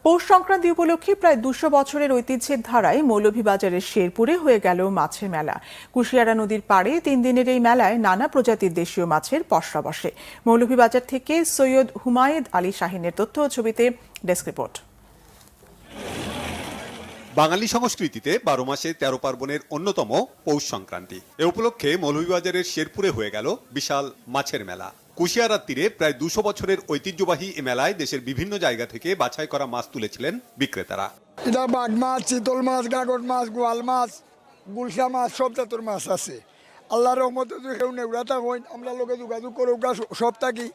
পৌষ সংক্রান্তি উপলক্ষে প্রায় ২০০ বছরের ঐতিহ্যের ধারায় মৌলভীবাজারের শেরপুরে হয়ে গেল মাছের মেলা। কুশিয়ারা নদীর পাড়ে ৩ দিনের এই মেলায় নানা প্রজাতির দেশীয় মাছের পসরা বসে। মৌলভীবাজার থেকে সৈয়দ হুমায়েদ আলী শাহিনের তথ্য ও ছবিতে ডেস্ক রিপোর্ট। বাঙালি সংস্কৃতিতে ১২ মাসে ১৩ পার্বণের অন্যতম পৌষ সংক্রান্তি। এ উপলক্ষে মৌলভীবাজারের শেরপুরে হয়ে গেল বিশাল মাছের মেলা। কুশিয়ারার তীরে প্রায় ২০০ বছরের ঐতিহ্যবাহী এ মেলায় দেশের বিভিন্ন জায়গা থেকে বাছাই করা মাছ তুলেছিলেন বিক্রেতারা। এটা বাঘ মাছ, চিতল মাছ, গাগর মাছ, গোয়াল মাছ, গুলশা মাছ, সব জাতের মাছ আছে। আল্লাহর রহমতে যদি কেউ নেউরাতা হই আমরা লোকে যোগাযোগ করুক, সব থাকি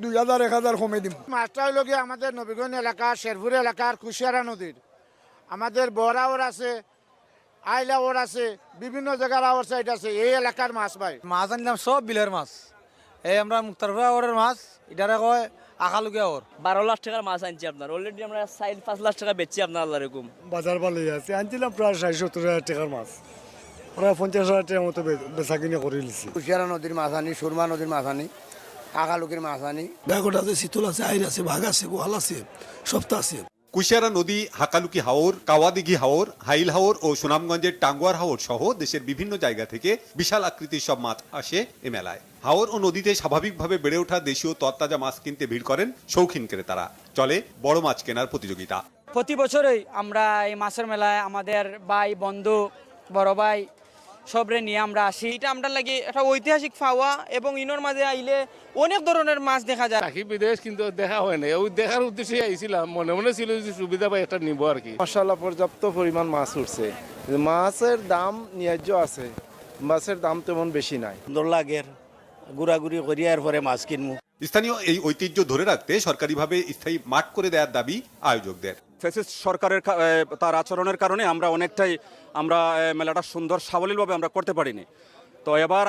২০০০ ১০০০ কমে দিব। মাছটা হইল গিয়ে আমাদের নবীগঞ্জ এলাকা, শেরপুর এলাকার কুশিয়ারা নদীর আমাদের বড়াওর আছে, আইলাওর আছে, বিভিন্ন জায়গার আওয়ার সাইড আছে। এই এলাকার মাছ ভাই মাছ আনলাম সব বিলের মাছ। এই আমরা মুক্তারপুরের মাছ, এটারে কয় আখালুকিয়া ওর। ১২ লাখ টাকার মাছ আনছি আপনার, অলরেডি আমরা ৪-৫ লাখ টাকা বেচছি আপনার। আল্লাহ রকম বাজার ভালোই আছে, আনছিলাম প্রায় ৬০-৭০ টাকার মাছ, প্রায় ৫০,০০০ টাকার মতো বেচা কিনে করে নিচ্ছি। কুশিয়ারা নদীর মাছ আনি, সুরমা নদীর মাছ আনি, আখালুকির মাছ আনি। ব্যাগট আছে, শীতল আছে, আইর আছে, বাঘ আছে, গোয়াল আছে, সবটা আছে। কুশিয়ারা নদী, হাকালুকি হাওর, কাওয়াদিঘি হাওর, হাইল হাওর ও সুনামগঞ্জের টাঙ্গুয়ার হাওর সহ দেশের বিভিন্ন জায়গা থেকে বিশাল আকৃতির সব মাছ আসে এ মেলায়। হাওর ও নদীতে স্বাভাবিকভাবে বেড়ে ওঠা দেশীয় তরতাজা মাছ কিনতে ভিড় করেন শৌখিন ক্রেতারা। চলে বড় মাছ কেনার প্রতিযোগিতা। প্রতি বছরই আমরা এই মাছের মেলায় আমাদের ভাই বন্ধু বড় ভাই সবরে নিয়ে আমরা আসি। এটা আমরা লাগে একটা ঐতিহাসিক পাওয়া এবং ইনোর মাঝে আইলে অনেক ধরনের মাছ দেখা যায়। পাখি বিদেশ কিন্তু দেখা হয় না, ওই দেখার উদ্দেশ্যে আইছিলাম, মনে মনে ছিল যে সুবিধা পাই একটা নিব আর কি। মাশাআল্লাহ পর্যাপ্ত পরিমাণ মাছ উঠছে, মাছের দাম ন্যায্য আছে, মাছের দাম তেমন বেশি নাই। সুন্দর লাগের ঘুরাঘুরি করি আর পরে মাছ কিনবো। স্থানীয় এই ঐতিহ্য ধরে রাখতে সরকারিভাবে স্থায়ী মাঠ করে দেওয়ার দাবি আয়োজকদের। ফ্যাসিস্ট সরকারের তার আচরণের কারণে আমরা অনেকটাই মেলাটা সুন্দর সাবলীলভাবে আমরা করতে পারিনি। তো এবার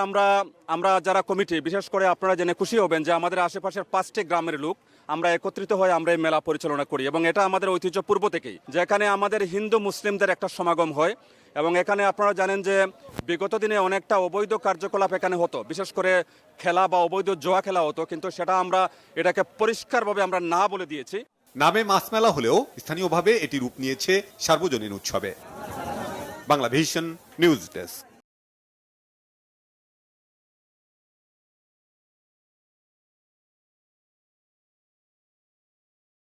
আমরা যারা কমিটি, বিশেষ করে আপনারা জেনে খুশি হবেন যে আমাদের আশেপাশের 5টি গ্রামের লোক আমরা একত্রিত হয়ে আমরা এই মেলা পরিচালনা করি এবং এটা আমাদের ঐতিহ্য পূর্ব থেকেই, যেখানে আমাদের হিন্দু মুসলিমদের একটা সমাগম হয় এবং এখানে আপনারা জানেন যে বিগত দিনে অনেকটা অবৈধ কার্যকলাপ এখানে হতো, বিশেষ করে খেলা বা অবৈধ জুয়া খেলা হতো, কিন্তু সেটা আমরা এটাকে পরিষ্কারভাবে আমরা না বলে দিয়েছি। নামে মাছ মেলা হলেও স্থানীয়ভাবে এটি রূপ নিয়েছে সার্বজনীন উৎসবে। Banglavision news desk.